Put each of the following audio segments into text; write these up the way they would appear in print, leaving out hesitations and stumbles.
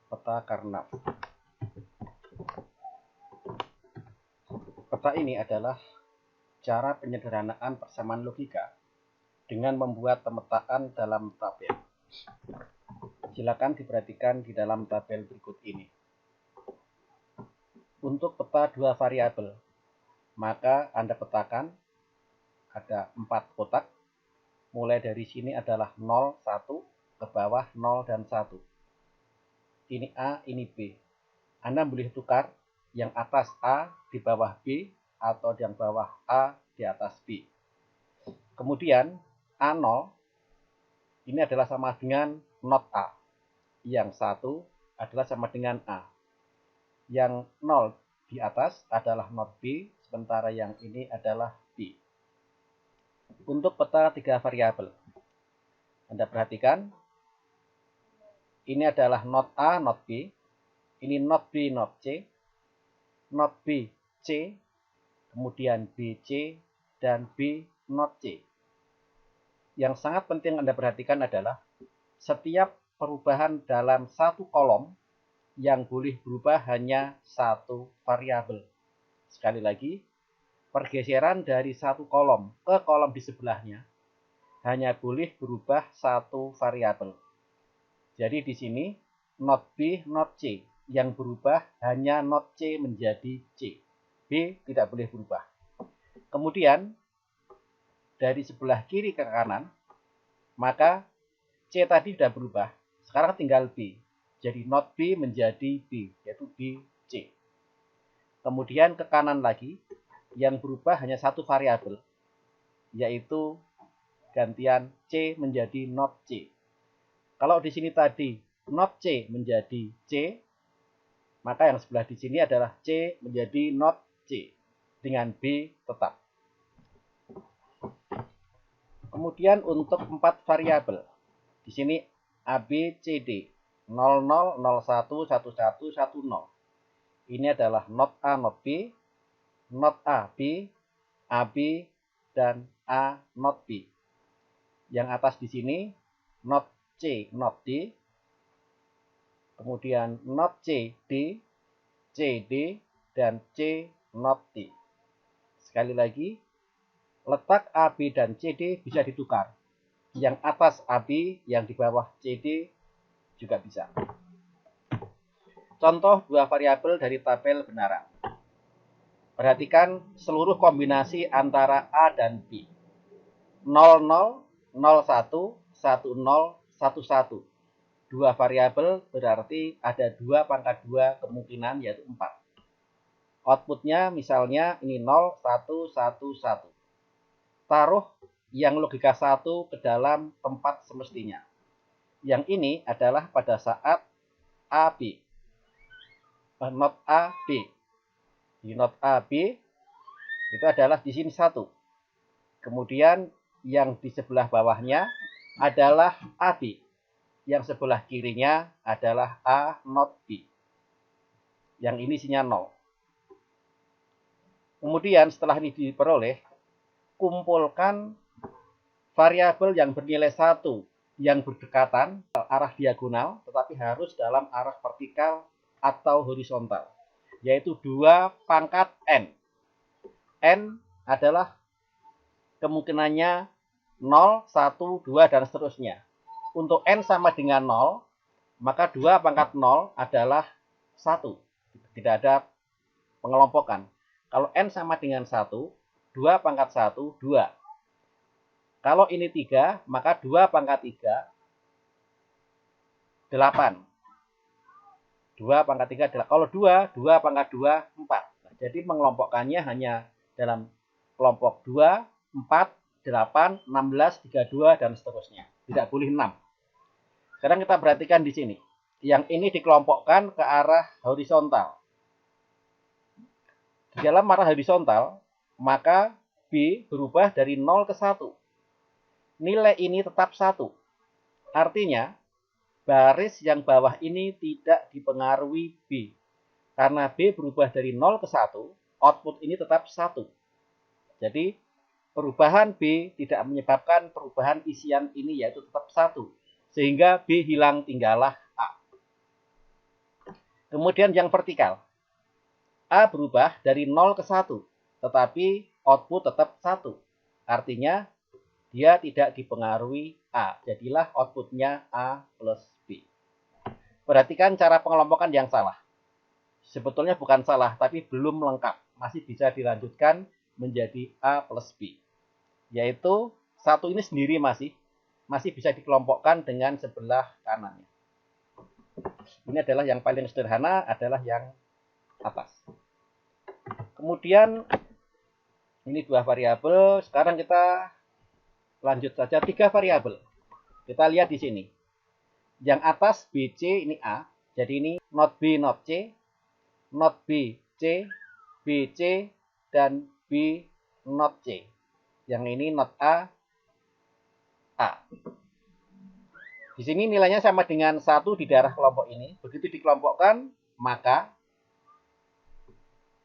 peta Karnav. Peta ini adalah cara penyederhanaan persamaan logika dengan membuat pemetaan dalam tabel. Silakan diperhatikan di dalam tabel berikut ini. Untuk peta dua variabel, maka Anda petakan ada 4 kotak. Mulai dari sini adalah 0, 1, ke bawah 0 dan 1. Ini A, ini B. Anda boleh tukar yang atas A di bawah B atau yang bawah A di atas B. Kemudian A0 ini adalah sama dengan not A. Yang 1 adalah sama dengan A. Yang 0 di atas adalah not B, sementara yang ini adalah B. Untuk peta 3 variabel, Anda perhatikan, ini adalah not A, not B, ini not B, not C, not B, C, kemudian BC, dan B, not C. Yang sangat penting Anda perhatikan adalah setiap perubahan dalam satu kolom yang boleh berubah hanya satu variabel. Sekali lagi, pergeseran dari satu kolom ke kolom di sebelahnya hanya boleh berubah satu variabel. Jadi di sini not B, not C. Yang berubah hanya not C menjadi C. B tidak boleh berubah. Kemudian dari sebelah kiri ke kanan, maka C tadi sudah berubah. Sekarang tinggal B. Jadi not B menjadi B, yaitu B, C. Kemudian ke kanan lagi, yang berubah hanya satu variabel, yaitu gantian C menjadi not C. Kalau di sini tadi not C menjadi C, maka yang sebelah di sini adalah C menjadi not C dengan B tetap. Kemudian untuk 4 variabel, di sini A, B, C, D, 00, 01, 11, 10. Ini adalah not A, not B, not A, B, AB, dan A, not B. Yang atas di sini not C, not D, kemudian not C, D, C, D, dan C, not D. Sekali lagi, letak AB dan CD bisa ditukar. Yang atas AB, yang di bawah CD juga bisa. Contoh 2 variabel dari tabel benaran. Perhatikan seluruh kombinasi antara A dan B. 00, 01, 10, 11. 2 variabel berarti ada 2 pangkat 2 kemungkinan, yaitu 4. Outputnya misalnya ini 0, 1, 1, 1. Taruh yang logika 1 ke dalam tempat semestinya. Yang ini adalah pada saat AB. Not A, B. Di not A, B itu adalah di sini 1. Kemudian yang di sebelah bawahnya adalah AB. Yang sebelah kirinya adalah A, not B. Yang ini isinya 0. Kemudian setelah ini diperoleh, kumpulkan variabel yang bernilai 1 yang berdekatan arah diagonal, tetapi harus dalam arah vertikal atau horizontal, yaitu 2 pangkat N. N adalah kemungkinannya 0, 1, 2, dan seterusnya. Untuk N sama dengan 0, maka 2 pangkat 0 adalah 1. Tidak ada pengelompokan. Kalau N sama dengan 1, 2 pangkat 1, 2. Kalau ini 3, maka 2 pangkat 3, 8. 2 pangkat 3 adalah, kalau 2, 2 pangkat 2, 4. Nah, jadi mengelompokkannya hanya dalam kelompok 2, 4, 8, 16, 32, dan seterusnya. Tidak boleh 6. Sekarang kita perhatikan di sini. Yang ini dikelompokkan ke arah horizontal. Di dalam arah horizontal, maka B berubah dari 0 ke 1. Nilai ini tetap 1. Artinya, baris yang bawah ini tidak dipengaruhi B. Karena B berubah dari 0 ke 1, output ini tetap 1. Jadi, perubahan B tidak menyebabkan perubahan isian ini, yaitu tetap 1. Sehingga B hilang, tinggallah A. Kemudian yang vertikal. A berubah dari 0 ke 1, tetapi output tetap 1. Artinya dia tidak dipengaruhi A. Jadilah outputnya A plus B. Perhatikan cara pengelompokan yang salah. Sebetulnya bukan salah, tapi belum lengkap. Masih bisa dilanjutkan menjadi A plus B. Yaitu satu ini sendiri masih bisa dikelompokkan dengan sebelah kanannya. Ini adalah yang paling sederhana, adalah yang atas. Kemudian ini 2 variabel. Sekarang kita lanjut saja 3 variabel. Kita lihat di sini. Yang atas BC ini A. Jadi ini not B, not C. Not B, C. BC, dan B, not C. Yang ini not A, A. Di sini nilainya sama dengan 1 di daerah kelompok ini. Begitu dikelompokkan, maka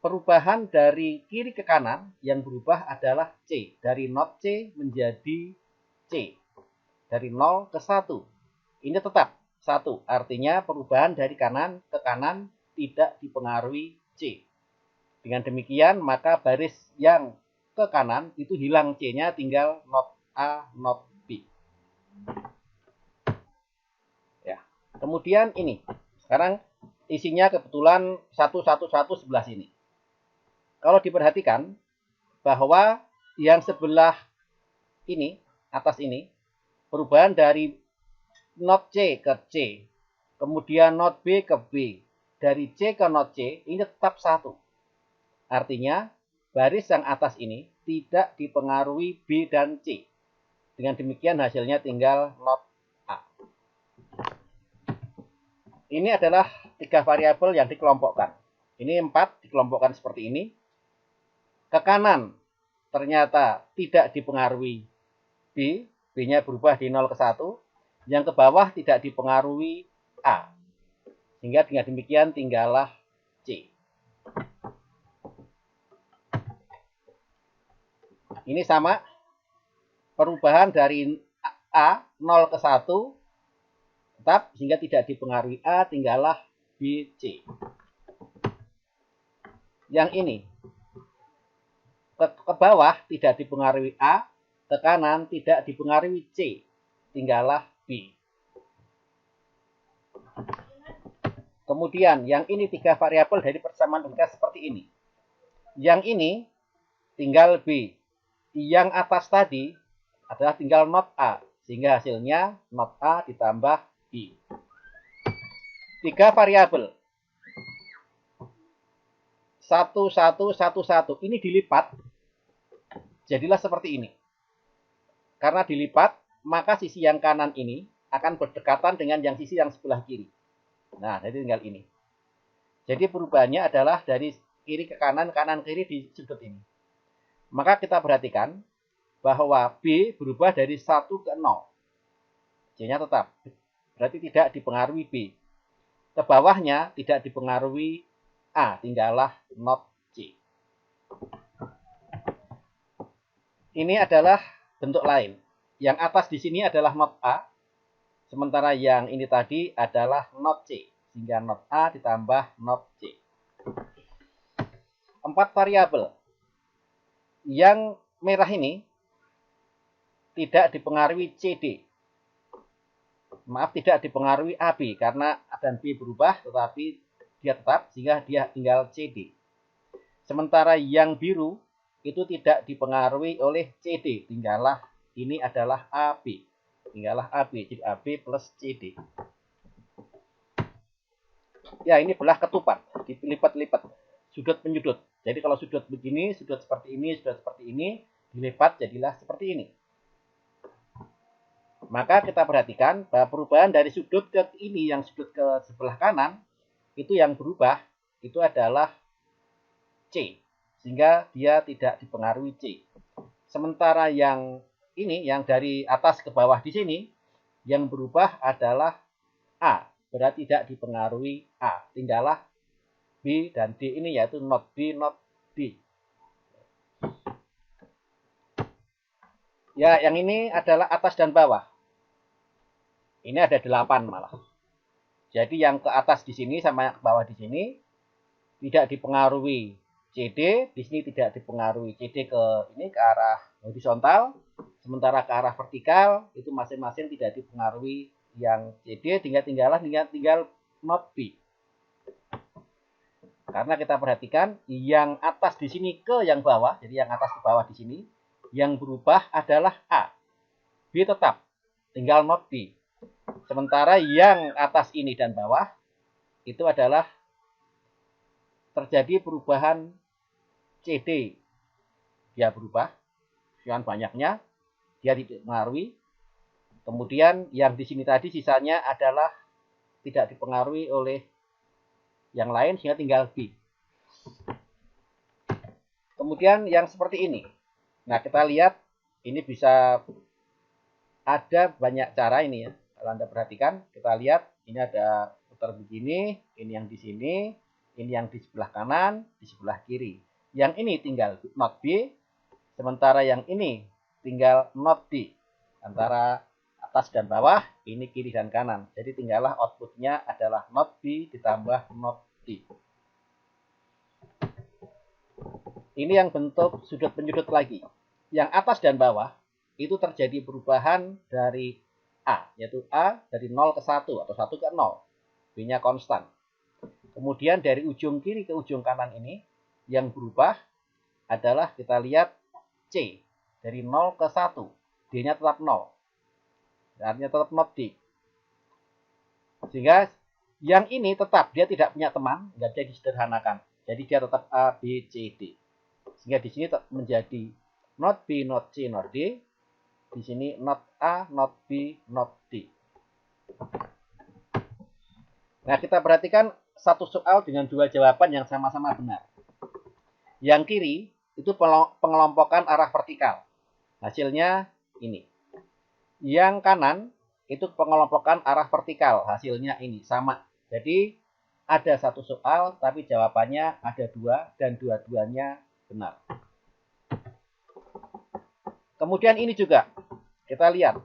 perubahan dari kiri ke kanan yang berubah adalah C. Dari not C menjadi C. Dari 0 ke 1. Ini tetap 1. Artinya perubahan dari kanan ke kanan tidak dipengaruhi C. Dengan demikian, maka baris yang ke kanan itu hilang C-nya, tinggal not A, not B. Ya. Kemudian ini. Sekarang isinya kebetulan 111 sebelah sini. Kalau diperhatikan bahwa yang sebelah ini, atas ini, perubahan dari not C ke C, kemudian not B ke B, dari C ke not C, ini tetap 1. Artinya, baris yang atas ini tidak dipengaruhi B dan C. Dengan demikian hasilnya tinggal not A. Ini adalah 3 variabel yang dikelompokkan. Ini 4 dikelompokkan seperti ini. Ke kanan ternyata tidak dipengaruhi B. B-nya berubah di 0 ke 1. Yang ke bawah tidak dipengaruhi A. Sehingga dengan demikian tinggallah C. Ini sama. Perubahan dari A 0 ke 1 tetap, sehingga tidak dipengaruhi A, tinggallah B, C. Yang ini ke bawah tidak dipengaruhi A, ke kanan tidak dipengaruhi C, tinggallah B. Kemudian yang ini 3 variabel dari persamaan logika seperti ini. Yang ini tinggal B. Yang atas tadi adalah tinggal not A, sehingga hasilnya not A ditambah B. 3 variabel. 1, 1, 1, 1. Ini dilipat, jadilah seperti ini. Karena dilipat, maka sisi yang kanan ini akan berdekatan dengan yang sisi yang sebelah kiri. Nah, jadi tinggal ini. Jadi perubahannya adalah dari kiri ke kanan, kanan kiri di sudut ini. Maka kita perhatikan bahwa B berubah dari 1 ke 0. C-nya tetap. Berarti tidak dipengaruhi B. Ke bawahnya tidak dipengaruhi A, tinggallah not C. Ini adalah bentuk lain. Yang atas di sini adalah not A, sementara yang ini tadi adalah not C, sehingga not A ditambah not C. 4 variabel. Yang merah ini tidak dipengaruhi CD. Maaf, tidak dipengaruhi AB, karena A dan B berubah, tetapi dia tetap, sehingga dia tinggal CD. Sementara yang biru itu tidak dipengaruhi oleh CD, tinggallah ini adalah AB. Tinggallah AB, jadi AB plus CD. Ya, ini belah ketupat, dilipat-lipat, sudut penyudut. Jadi kalau sudut begini, sudut seperti ini, sudut seperti ini, dilipat jadilah seperti ini. Maka kita perhatikan bahwa perubahan dari sudut ke ini, yang sudut ke sebelah kanan, itu yang berubah, itu adalah C. Sehingga dia tidak dipengaruhi C. Sementara yang ini, yang dari atas ke bawah di sini, yang berubah adalah A. Berarti tidak dipengaruhi A. Tinggallah B dan D ini, yaitu not B, not D. Ya, yang ini adalah atas dan bawah. Ini ada 8 malah. Jadi yang ke atas di sini sama yang ke bawah di sini tidak dipengaruhi CD, di sini tidak dipengaruhi CD ke arah horizontal, sementara ke arah vertikal itu masing-masing tidak dipengaruhi yang CD, tinggal not B. Karena kita perhatikan yang atas di sini ke yang bawah, jadi yang atas ke bawah di sini, yang berubah adalah A. B tetap, tinggal not B. Sementara yang atas ini dan bawah itu adalah terjadi perubahan CD. Dia berubah, sekian banyaknya, dia dipengaruhi. Kemudian yang di sini tadi sisanya adalah tidak dipengaruhi oleh yang lain sehingga tinggal B. Kemudian yang seperti ini. Nah, kita lihat ini bisa ada banyak cara ini ya. Kalau Anda perhatikan, kita lihat ini ada putar begini, ini yang di sini, ini yang di sebelah kanan, di sebelah kiri. Yang ini tinggal not B, sementara yang ini tinggal not D. Antara atas dan bawah, ini kiri dan kanan. Jadi tinggallah outputnya adalah not B ditambah not D. Ini yang bentuk sudut penyudut lagi. Yang atas dan bawah itu terjadi perubahan dari A, yaitu A dari 0 ke 1 atau 1 ke 0. B-nya konstan. Kemudian dari ujung kiri ke ujung kanan ini yang berubah adalah kita lihat C dari 0 ke 1. D-nya tetap 0. Artinya tetap not D. Sehingga yang ini tetap dia tidak punya teman, nggak bisa disederhanakan. Jadi dia tetap A, B, C, D. Sehingga di sini menjadi not B, not C, not D. Di sini not A, not B, not D. Nah, kita perhatikan satu soal dengan dua jawaban yang sama-sama benar. Yang kiri itu pengelompokan arah vertikal. Hasilnya ini. Yang kanan itu pengelompokan arah vertikal. Hasilnya ini sama. Jadi ada satu soal tapi jawabannya ada dua dan dua-duanya benar. Kemudian ini juga kita lihat.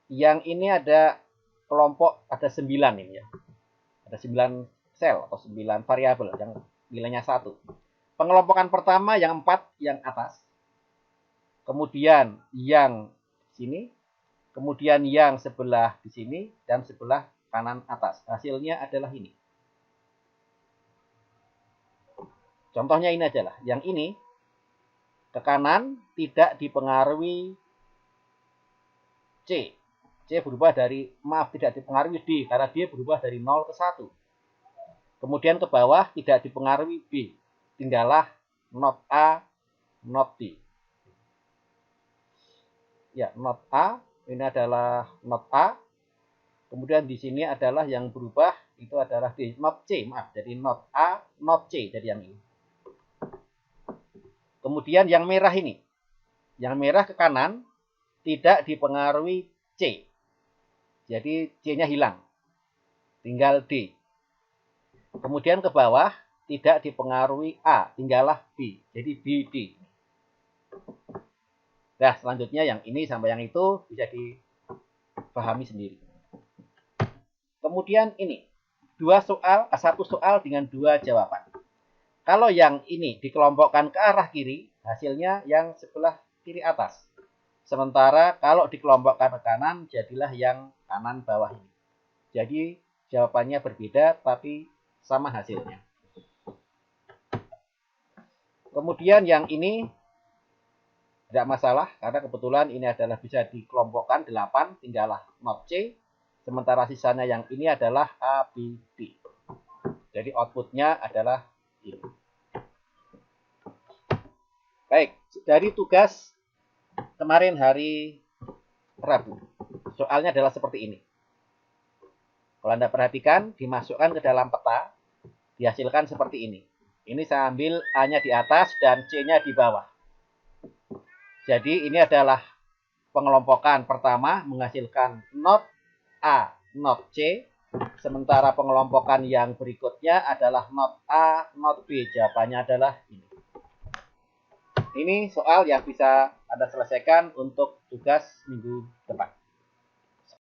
Yang ini ada kelompok, ada 9 ini ya. Ada 9 sel atau 9 variabel yang nilainya 1. Pengelompokan pertama yang 4 yang atas. Kemudian yang sini, kemudian yang sebelah di sini dan sebelah kanan atas. Hasilnya adalah ini. Contohnya ini aja lah. Yang ini ke kanan tidak dipengaruhi C. C berubah dari, tidak dipengaruhi D, karena dia berubah dari 0 ke 1. Kemudian ke bawah tidak dipengaruhi B. Tinggallah not A, not D. Ya, not A, ini adalah not A. Kemudian di sini adalah yang berubah, itu adalah D, not C, maaf. Jadi not A, not C, jadi yang ini. Kemudian yang merah ini. Yang merah ke kanan tidak dipengaruhi C. Jadi C-nya hilang. Tinggal D. Kemudian ke bawah tidak dipengaruhi A. Tinggallah B. Jadi B, D. Nah, selanjutnya yang ini sampai yang itu bisa dipahami sendiri. Kemudian ini. Satu soal dengan dua jawaban. Kalau yang ini dikelompokkan ke arah kiri, hasilnya yang sebelah kiri atas. Sementara kalau dikelompokkan ke kanan, jadilah yang kanan bawah ini. Jadi jawabannya berbeda, tapi sama hasilnya. Kemudian yang ini tidak masalah, karena kebetulan ini adalah bisa dikelompokkan 8, tinggallah not C. Sementara sisanya yang ini adalah A, B, D. Jadi outputnya adalah ini. Baik, dari tugas kemarin hari Rabu. Soalnya adalah seperti ini. Kalau Anda perhatikan, dimasukkan ke dalam peta, dihasilkan seperti ini. Ini saya ambil A-nya di atas dan C-nya di bawah. Jadi ini adalah pengelompokan pertama menghasilkan not A, not C. Sementara pengelompokan yang berikutnya adalah not A, not B. Jawabannya adalah ini. Ini soal yang bisa Anda selesaikan untuk tugas minggu depan.